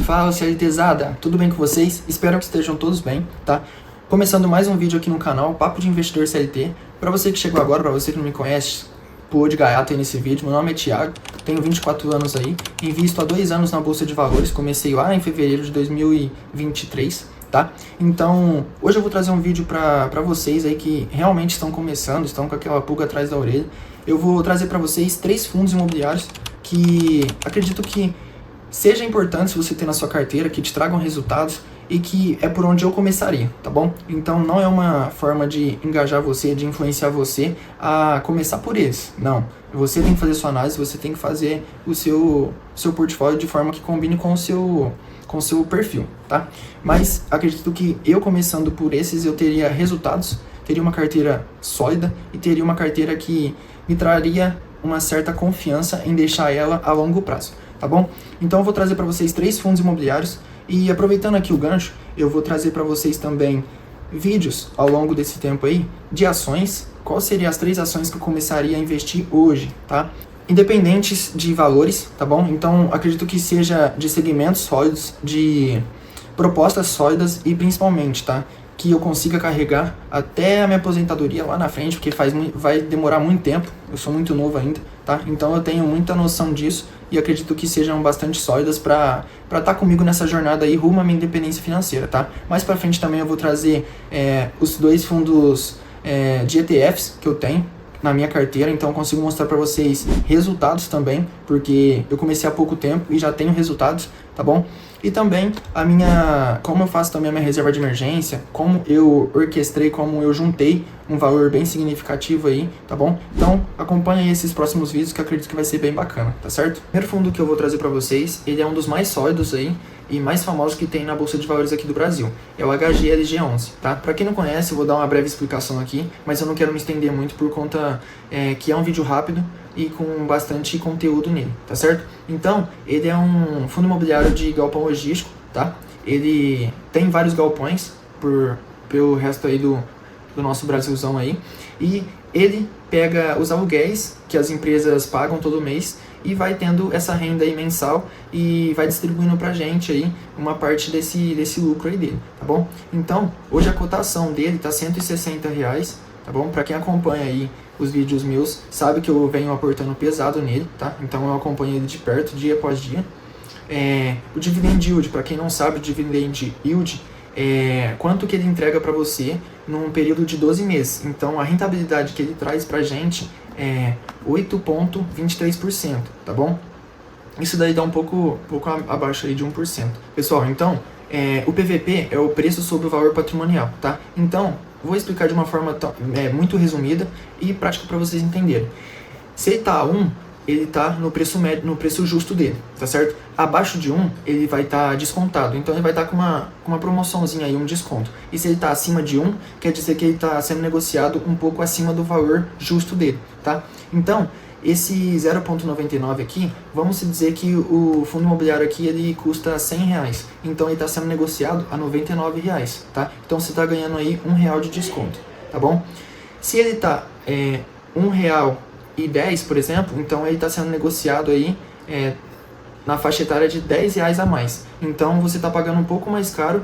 Fala, CLTzada, tudo bem com vocês? Espero que estejam todos bem, tá? Começando mais um vídeo aqui no canal, Papo de Investidor CLT. Para você que chegou agora, para você que não me conhece, pô de gaiato aí nesse vídeo, meu nome é Thiago, tenho 24 anos aí, invisto há 2 anos na Bolsa de Valores, comecei lá em fevereiro de 2023, tá? Então, hoje eu vou trazer um vídeo para vocês aí que realmente estão começando, estão com aquela pulga atrás da orelha. Eu vou trazer para vocês 3 fundos imobiliários que acredito que seja importante se você ter na sua carteira, que te tragam resultados e que é por onde eu começaria, tá bom? Então não é uma forma de engajar você, de influenciar você a começar por eles, não. Você tem que fazer sua análise, você tem que fazer o seu portfólio de forma que combine com o seu perfil, tá? Mas acredito que eu começando por esses eu teria resultados, teria uma carteira sólida e teria uma carteira que me traria uma certa confiança em deixar ela a longo prazo. Tá bom? Então eu vou trazer para vocês 3 fundos imobiliários e aproveitando aqui o gancho, eu vou trazer para vocês também vídeos ao longo desse tempo aí de ações, quais seriam as 3 ações que eu começaria a investir hoje, tá? Independentes de valores, tá bom? Então acredito que seja de segmentos sólidos, de propostas sólidas e principalmente, tá? Que eu consiga carregar até a minha aposentadoria lá na frente, porque vai demorar muito tempo, eu sou muito novo ainda, tá? Então eu tenho muita noção disso e acredito que sejam bastante sólidas para estar comigo nessa jornada aí rumo à minha independência financeira, tá? Mais para frente também eu vou trazer os 2 fundos de ETFs que eu tenho na minha carteira, então eu consigo mostrar para vocês resultados também, porque eu comecei há pouco tempo e já tenho resultados, tá bom? E também como eu faço também a minha reserva de emergência, como eu orquestrei, como eu juntei um valor bem significativo aí, tá bom? Então acompanha aí esses próximos vídeos que eu acredito que vai ser bem bacana, tá certo? O primeiro fundo que eu vou trazer para vocês, ele é um dos mais sólidos aí e mais famosos que tem na Bolsa de Valores aqui do Brasil. É o HGLG11, tá? Para quem não conhece, eu vou dar uma breve explicação aqui, mas eu não quero me estender muito por conta que é um vídeo rápido e com bastante conteúdo nele, tá certo? Então, ele é um fundo imobiliário de galpão logístico, tá? Ele tem vários galpões pelo resto aí do nosso Brasilzão aí, e ele pega os aluguéis que as empresas pagam todo mês e vai tendo essa renda aí mensal e vai distribuindo pra gente aí uma parte desse lucro aí dele, tá bom? Então, hoje a cotação dele tá R$160, tá bom? Pra quem acompanha aí os vídeos meus, sabe que eu venho aportando pesado nele, tá? Então eu acompanho ele de perto, dia após dia. O Dividend Yield, para quem não sabe, o Dividend Yield é quanto que ele entrega para você num período de 12 meses. Então a rentabilidade que ele traz pra gente é 8,23%, tá bom? Isso daí dá um pouco abaixo aí de 1%. Pessoal, então, o PVP é o preço sobre o valor patrimonial, tá? Então, vou explicar de uma forma muito resumida e prática para vocês entenderem. Se ele tá a 1, ele tá no preço médio, no preço justo dele, tá certo? Abaixo de 1, ele vai estar descontado, então ele vai estar com uma promoçãozinha aí, um desconto. E se ele tá acima de 1, quer dizer que ele tá sendo negociado um pouco acima do valor justo dele, tá? Então, esse 0,99 aqui, vamos dizer que o fundo imobiliário aqui ele custa R$100, então ele está sendo negociado a R$99, tá? Então você está ganhando aí R$1 de desconto, tá bom? Se ele está R$1,10, por exemplo, então ele está sendo negociado aí na faixa etária de R$10 a mais. Então você está pagando um pouco mais caro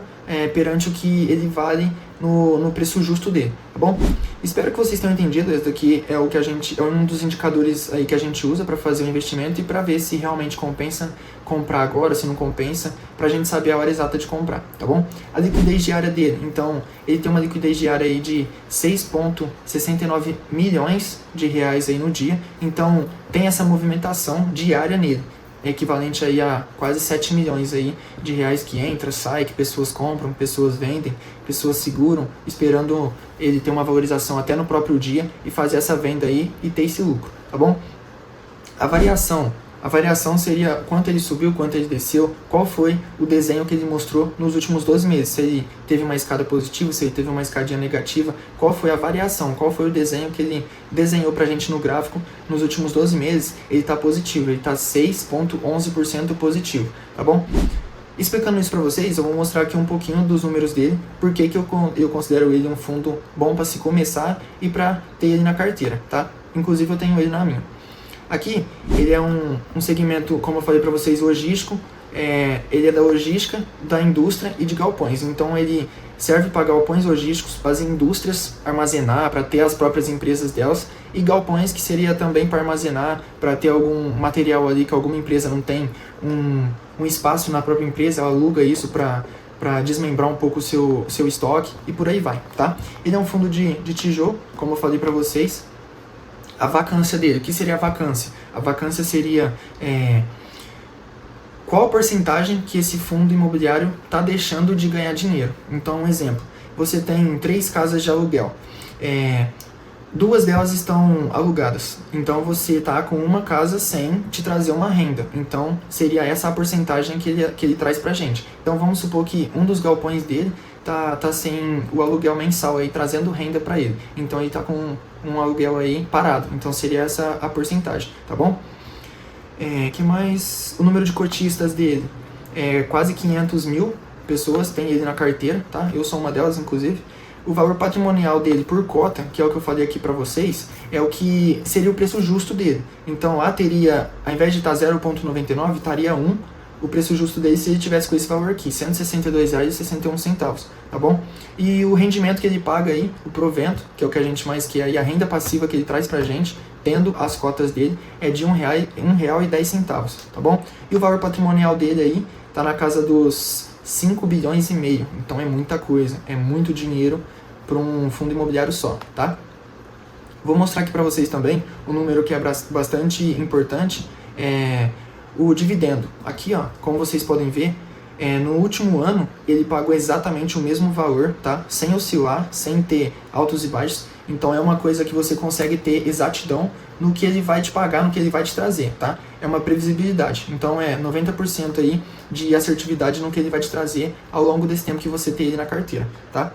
perante o que ele vale no preço justo dele, tá bom? Espero que vocês tenham entendido. Esse daqui é um dos indicadores aí que a gente usa para fazer o investimento e para ver se realmente compensa comprar agora, se não compensa, para a gente saber a hora exata de comprar, tá bom? A liquidez diária dele, então, ele tem uma liquidez diária aí de 6,69 milhões de reais aí no dia, então tem essa movimentação diária nele, equivalente aí a quase 7 milhões aí de reais que entra, sai, que pessoas compram, pessoas vendem, pessoas seguram, esperando ele ter uma valorização até no próprio dia e fazer essa venda aí e ter esse lucro, tá bom? A variação seria quanto ele subiu, quanto ele desceu, qual foi o desenho que ele mostrou nos últimos 12 meses, se ele teve uma escada positiva, se ele teve uma escadinha negativa, qual foi a variação, qual foi o desenho que ele desenhou pra gente no gráfico nos últimos 12 meses, ele tá positivo, ele tá 6,11% positivo, tá bom? Explicando isso para vocês, eu vou mostrar aqui um pouquinho dos números dele, porque que eu considero ele um fundo bom para se começar e para ter ele na carteira, tá? Inclusive eu tenho ele na minha. Aqui, ele é um segmento, como eu falei para vocês, logístico, ele é da logística, da indústria e de galpões. Então ele serve para galpões logísticos, para as indústrias armazenar, para ter as próprias empresas delas, e galpões que seria também para armazenar, para ter algum material ali que alguma empresa não tem um espaço na própria empresa, ela aluga isso para desmembrar um pouco o seu estoque e por aí vai, tá? Ele é um fundo de tijolo, como eu falei para vocês. A vacância dele, o que seria a vacância? A vacância seria qual a porcentagem que esse fundo imobiliário está deixando de ganhar dinheiro. Então, um exemplo, você tem 3 casas de aluguel, 2 delas estão alugadas, então você está com uma casa sem te trazer uma renda, então seria essa a porcentagem que ele traz para a gente. Então vamos supor que um dos galpões dele tá sem o aluguel mensal aí, trazendo renda para ele, então ele está com um aluguel aí parado, então seria essa a porcentagem, tá bom? Que mais? O número de cotistas dele quase 500 mil pessoas tem ele na carteira, tá? Eu sou uma delas, inclusive. O valor patrimonial dele por cota, que é o que eu falei aqui para vocês, é o que seria o preço justo dele. Então lá teria, ao invés de estar 0,99, estaria 1. O preço justo dele se ele tivesse com esse valor aqui, R$ 162,61, tá bom? E o rendimento que ele paga aí, o provento, que é o que a gente mais quer, e a renda passiva que ele traz pra gente, tendo as cotas dele, é de R$ 1,10, tá bom? E o valor patrimonial dele aí tá na casa dos 5 bilhões e meio, então é muita coisa, é muito dinheiro para um fundo imobiliário só, tá? Vou mostrar aqui para vocês também um número que é bastante importante, o dividendo. Aqui, ó, como vocês podem ver, no último ano ele pagou exatamente o mesmo valor, tá? Sem oscilar, sem ter altos e baixos. Então é uma coisa que você consegue ter exatidão no que ele vai te pagar, no que ele vai te trazer, tá? É uma previsibilidade. Então é 90% aí de assertividade no que ele vai te trazer ao longo desse tempo que você tem ele na carteira, tá?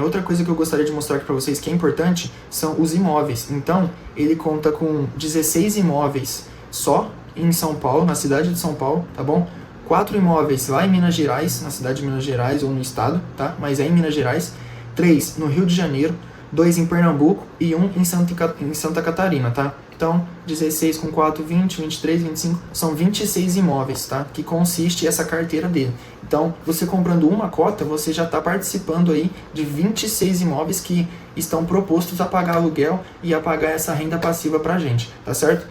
Outra coisa que eu gostaria de mostrar aqui para vocês que é importante são os imóveis. Então ele conta com 16 imóveis só em São Paulo, na cidade de São Paulo, tá bom? 4 imóveis lá em Minas Gerais, na cidade de Minas Gerais ou no estado, tá? Mas é em Minas Gerais. 3 no Rio de Janeiro, 2 em Pernambuco e 1 em Santa Catarina, tá? Então, 16 com 4, 20, 23, 25, são 26 imóveis, tá? Que consiste essa carteira dele. Então, você comprando uma cota, você já está participando aí de 26 imóveis que estão propostos a pagar aluguel e a pagar essa renda passiva pra gente, tá certo?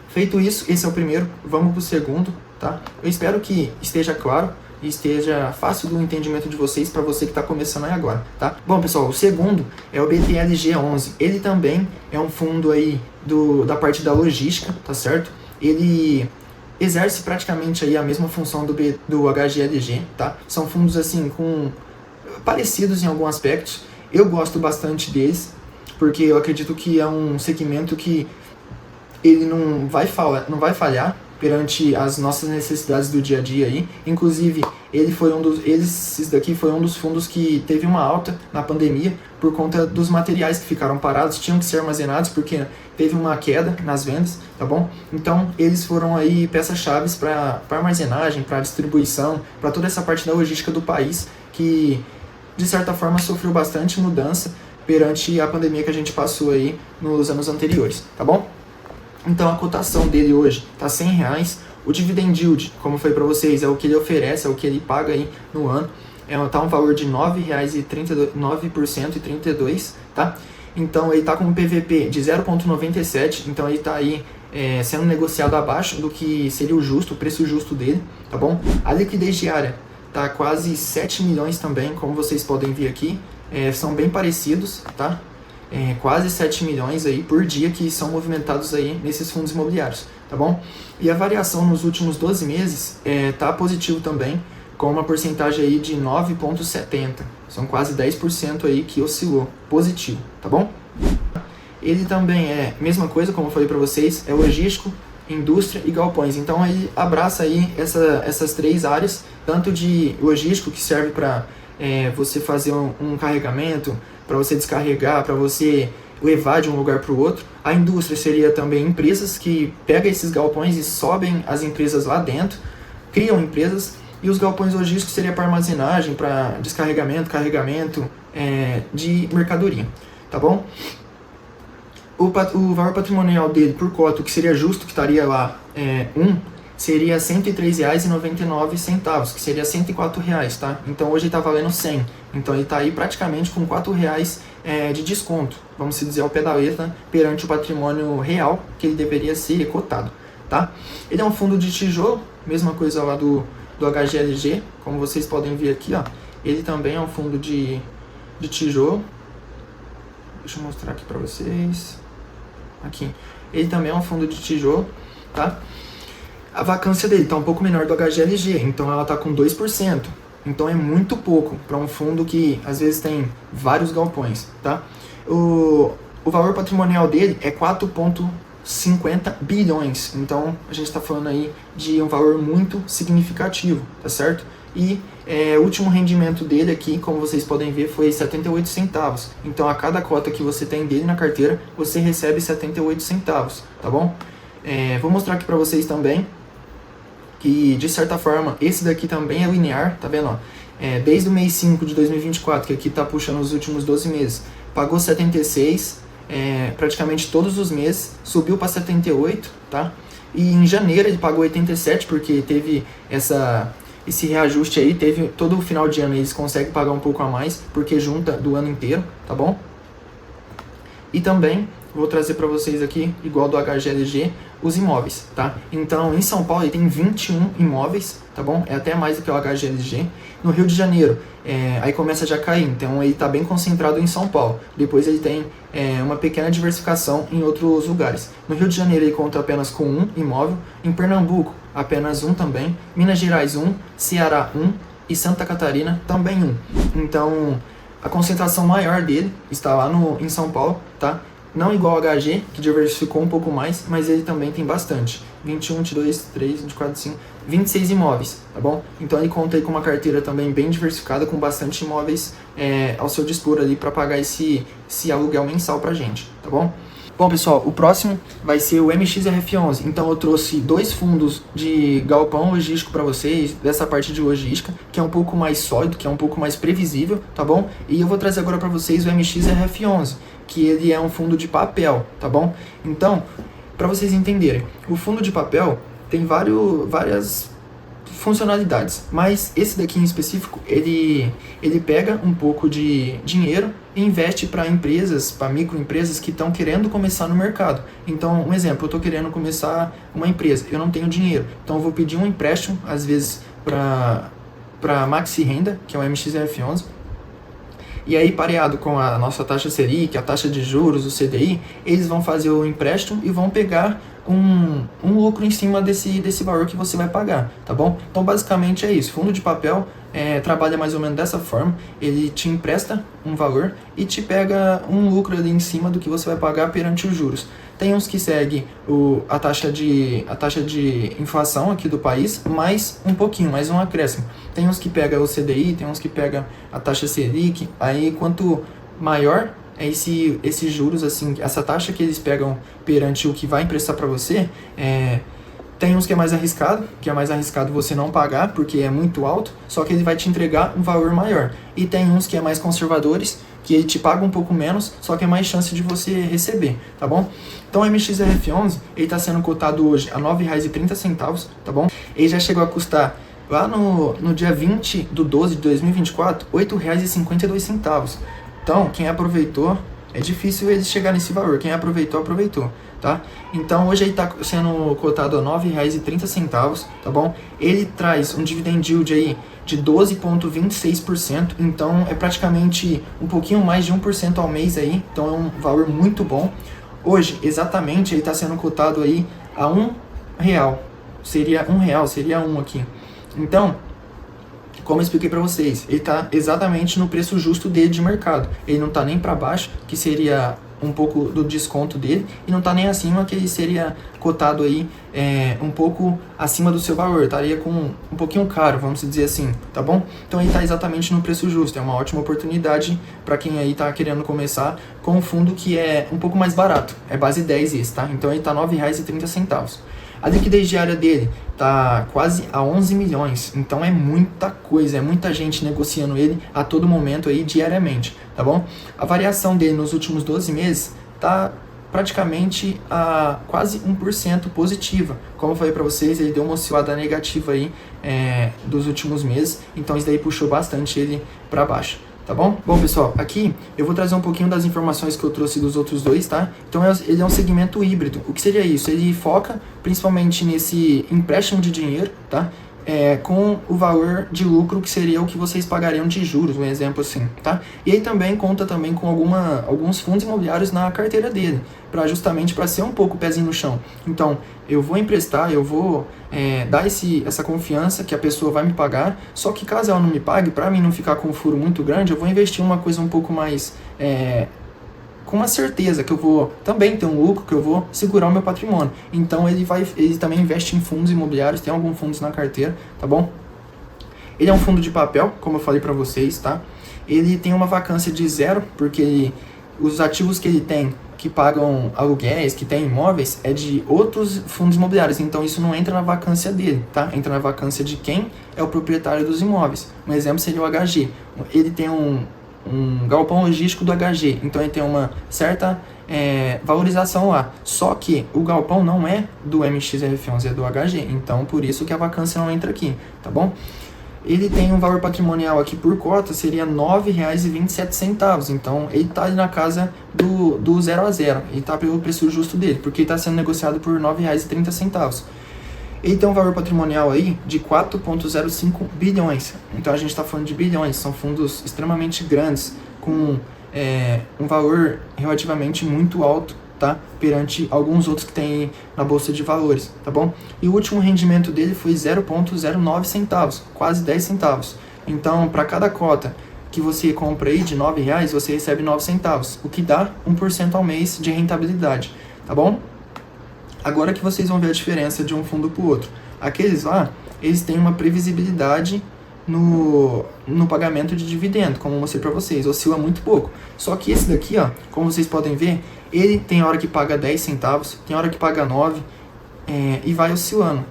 Feito isso, esse é o primeiro, vamos pro segundo, tá? Eu espero que esteja claro e esteja fácil do entendimento de vocês para você que está começando aí agora, tá? Bom, pessoal, o segundo é o BTLG11. Ele também é um fundo aí da parte da logística, tá certo? Ele exerce praticamente aí a mesma função do HGLG, tá? São fundos assim parecidos em algum aspecto. Eu gosto bastante deles, porque eu acredito que é um segmento que ele não vai falhar perante as nossas necessidades do dia a dia aí. Inclusive, esses daqui foi um dos fundos que teve uma alta na pandemia por conta dos materiais que ficaram parados, tinham que ser armazenados porque teve uma queda nas vendas, tá bom? Então, eles foram aí peças-chave para armazenagem, para distribuição, para toda essa parte da logística do país que, de certa forma, sofreu bastante mudança perante a pandemia que a gente passou aí nos anos anteriores, tá bom? Então a cotação dele hoje está R$100. O dividend yield, como foi para vocês, é o que ele oferece, é o que ele paga aí no ano. Tá um valor de R$9,32, 9,32, tá? Então ele está com um PVP de 0,97, então ele está aí sendo negociado abaixo do que seria o justo, o preço justo dele, tá bom? A liquidez diária está quase 7 milhões também, como vocês podem ver aqui, são bem parecidos, tá? Quase 7 milhões aí por dia que são movimentados aí nesses fundos imobiliários, tá bom? E a variação nos últimos 12 meses tá positivo também, com uma porcentagem aí de 9,70. São quase 10% aí que oscilou positivo, tá bom? Ele também mesma coisa, como eu falei para vocês, é logístico, indústria e galpões. Então ele abraça aí essas 3 áreas, tanto de logístico, que serve para você fazer um carregamento, para você descarregar, para você levar de um lugar para o outro. A indústria seria também empresas que pegam esses galpões e sobem as empresas lá dentro, criam empresas. E os galpões logísticos seria para armazenagem, para descarregamento, carregamento de mercadoria, tá bom? O valor patrimonial dele por cota, o que seria justo, que estaria lá 1, seria R$ 103,99, que seria R$ 104, tá? Então hoje ele está valendo 100. Então ele está aí praticamente com R$ 4 de desconto, vamos dizer, ao pé da letra, perante o patrimônio real que ele deveria ser cotado, tá? Ele é um fundo de tijolo, mesma coisa lá do HGLG, como vocês podem ver aqui, ó. Ele também é um fundo de tijolo. Deixa eu mostrar aqui para vocês. Aqui. Ele também é um fundo de tijolo, tá? A vacância dele está um pouco menor do HGLG, então ela está com 2%. Então é muito pouco para um fundo que às vezes tem vários galpões, tá? O valor patrimonial dele é 4,50 bilhões. Então a gente está falando aí de um valor muito significativo, tá certo? E o último rendimento dele aqui, como vocês podem ver, foi 78 centavos. Então a cada cota que você tem dele na carteira, você recebe 78 centavos, tá bom? Vou mostrar aqui para vocês também que, de certa forma, esse daqui também é linear, tá vendo? Ó? Desde o mês 5 de 2024, que aqui está puxando os últimos 12 meses, pagou 76, praticamente todos os meses, subiu para 78, tá? E em janeiro ele pagou 87, porque teve esse reajuste aí, teve todo o final de ano eles conseguem pagar um pouco a mais, porque junta do ano inteiro, tá bom? E também vou trazer para vocês aqui, igual do HGLG, os imóveis, tá? Então, em São Paulo ele tem 21 imóveis, tá bom? É até mais do que o HGLG. No Rio de Janeiro, aí começa já a cair, então ele está bem concentrado em São Paulo. Depois ele tem uma pequena diversificação em outros lugares. No Rio de Janeiro ele conta apenas com um imóvel, em Pernambuco apenas um também, Minas Gerais um, Ceará um e Santa Catarina também um. Então, a concentração maior dele está lá em São Paulo, tá? Não igual ao HG, que diversificou um pouco mais, mas ele também tem bastante. 21, 22, 23, 24, 25, 26 imóveis, tá bom? Então ele conta aí com uma carteira também bem diversificada, com bastante imóveis ao seu dispor ali para pagar esse aluguel mensal pra gente, tá bom? Bom, pessoal, o próximo vai ser o MXRF11. Então eu trouxe dois fundos de galpão logístico para vocês, dessa parte de logística, que é um pouco mais sólido, que é um pouco mais previsível, tá bom? E eu vou trazer agora para vocês o MXRF11, que ele é um fundo de papel, tá bom? Então, para vocês entenderem, o fundo de papel tem várias funcionalidades, mas esse daqui em específico, ele pega um pouco de dinheiro e investe para empresas, para microempresas que estão querendo começar no mercado. Então, um exemplo, eu estou querendo começar uma empresa, eu não tenho dinheiro, então eu vou pedir um empréstimo, às vezes para Maxi Renda, que é o MXRF11, e aí, pareado com a nossa taxa Selic, a taxa de juros, o CDI, eles vão fazer o empréstimo e vão pegar um lucro em cima desse valor que você vai pagar, tá bom? Então, basicamente é isso. Fundo de papel trabalha mais ou menos dessa forma. Ele te empresta um valor e te pega um lucro ali em cima do que você vai pagar perante os juros. Tem uns que seguem a taxa de inflação aqui do país, mais um pouquinho, mais um acréscimo. Tem uns que pega o CDI, tem uns que pega a taxa Selic. Aí, quanto maior é esses juros, assim, essa taxa que eles pegam perante o que vai emprestar para você, tem uns que é mais arriscado você não pagar, porque é muito alto, só que ele vai te entregar um valor maior. E tem uns que é mais conservadores, que ele te paga um pouco menos, só que é mais chance de você receber, tá bom? Então o MXRF11, ele está sendo cotado hoje a R$ 9,30, tá bom? Ele já chegou a custar, lá no dia 20 de 12 de 2024, R$ 8,52. Então, quem aproveitou, é difícil ele chegar nesse valor, quem aproveitou, tá? Então hoje ele está sendo cotado a R$ 9,30, tá bom? Ele traz um dividend yield aí de 12,26%, então é praticamente um pouquinho mais de 1% ao mês aí, então é um valor muito bom. Hoje, exatamente, ele está sendo cotado aí a R$1, seria R$1, seria 1 aqui. Então, como eu expliquei para vocês, ele está exatamente no preço justo dele de mercado, ele não está nem para baixo, que seria um pouco do desconto dele, e não está nem acima, que ele seria cotado aí um pouco acima do seu valor, estaria com um pouquinho caro, vamos dizer assim, tá bom? Então ele está exatamente no preço justo, é uma ótima oportunidade para quem aí está querendo começar com um fundo que é um pouco mais barato, é base 10 esse, tá? Então ele está R$ 9,30. A liquidez diária dele tá quase a 11 milhões, então é muita coisa, é muita gente negociando ele a todo momento aí diariamente, tá bom? A variação dele nos últimos 12 meses tá praticamente a quase 1% positiva. Como eu falei para vocês, ele deu uma oscilada negativa aí dos últimos meses, então isso daí puxou bastante ele para baixo. Tá bom? Bom, pessoal, aqui eu vou trazer um pouquinho das informações que eu trouxe dos outros dois, tá? Então, ele é um segmento híbrido. O que seria isso? Ele foca principalmente nesse empréstimo de dinheiro, tá? Com o valor de lucro que seria o que vocês pagariam de juros, um exemplo assim, tá? E aí também conta também com alguns fundos imobiliários na carteira dele, justamente para ser um pouco pezinho no chão. Então, eu vou emprestar, eu vou dar essa confiança que a pessoa vai me pagar, só que caso ela não me pague, para mim não ficar com um furo muito grande, eu vou investir em uma coisa um pouco mais com uma certeza que eu vou também ter um lucro, que eu vou segurar o meu patrimônio. Então ele também investe em fundos imobiliários, tem alguns fundos na carteira, tá bom? Ele é um fundo de papel, como eu falei para vocês, tá? Ele tem uma vacância de 0, porque os ativos que ele tem, que pagam aluguéis, que tem imóveis, é de outros fundos imobiliários, então isso não entra na vacância dele, tá? Entra na vacância de quem é o proprietário dos imóveis. Um exemplo seria o HG. Ele tem um galpão logístico do HG, então ele tem uma certa valorização lá, só que o galpão não é do MXRF11, é do HG, então por isso que a vacância não entra aqui, tá bom? Ele tem um valor patrimonial aqui por cota, seria R$ 9,27, então ele está ali na casa do 0 a 0, ele está pelo preço justo dele, porque ele está sendo negociado por R$ 9,30. Ele tem um valor patrimonial aí de 4,05 bilhões. Então a gente está falando de bilhões, são fundos extremamente grandes, com um valor relativamente muito alto, tá? Perante alguns outros que tem na Bolsa de Valores, tá bom? E o último rendimento dele foi 0,09 centavos, quase 10 centavos. Então, para cada cota que você compra aí de R$ 9,00, você recebe 9 centavos, o que dá 1% ao mês de rentabilidade, tá bom? Agora que vocês vão ver a diferença de um fundo para o outro. Aqueles lá, eles têm uma previsibilidade no pagamento de dividendo, como eu mostrei para vocês, oscila muito pouco. Só que esse daqui, ó, como vocês podem ver, ele tem hora que paga 10 centavos, tem hora que paga 9, e vai oscilando.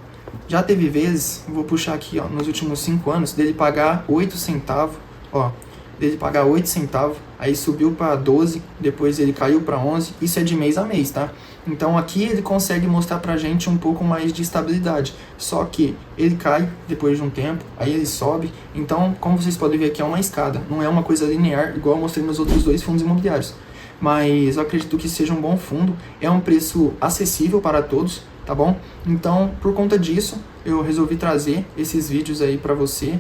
Já teve vezes, vou puxar aqui, ó, nos últimos 5 anos, dele pagar 8 centavos, ó, dele pagar 8 centavos, aí subiu para 12, depois ele caiu para 11, isso é de mês a mês, tá? Então aqui ele consegue mostrar pra gente um pouco mais de estabilidade, só que ele cai depois de um tempo, aí ele sobe, então como vocês podem ver aqui é uma escada, não é uma coisa linear igual eu mostrei nos outros dois fundos imobiliários, mas eu acredito que seja um bom fundo, é um preço acessível para todos, tá bom? Então por conta disso eu resolvi trazer esses vídeos aí pra você,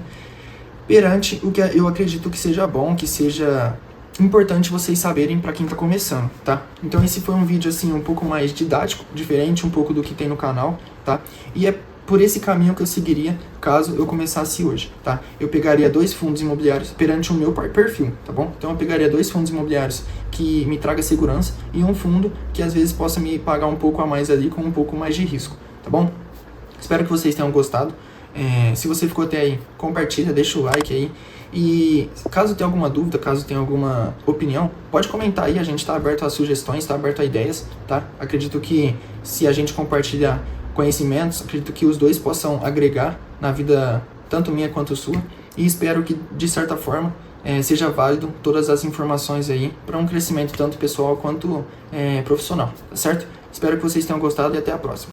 perante o que eu acredito que seja bom, que seja importante vocês saberem para quem está começando, tá? Então esse foi um vídeo assim um pouco mais didático, diferente um pouco do que tem no canal, tá? E é por esse caminho que eu seguiria caso eu começasse hoje, tá? Eu pegaria 2 fundos imobiliários perante o meu perfil, tá bom? Então eu pegaria 2 fundos imobiliários que me traga segurança e um fundo que às vezes possa me pagar um pouco a mais ali com um pouco mais de risco, tá bom? Espero que vocês tenham gostado. Se você ficou até aí, compartilha, deixa o like aí. E caso tenha alguma dúvida, caso tenha alguma opinião, pode comentar aí, a gente está aberto a sugestões, está aberto a ideias, tá? Acredito que se a gente compartilhar conhecimentos, acredito que os dois possam agregar na vida, tanto minha quanto sua. E espero que, de certa forma, seja válido todas as informações aí para um crescimento tanto pessoal quanto profissional, tá certo? Espero que vocês tenham gostado e até a próxima.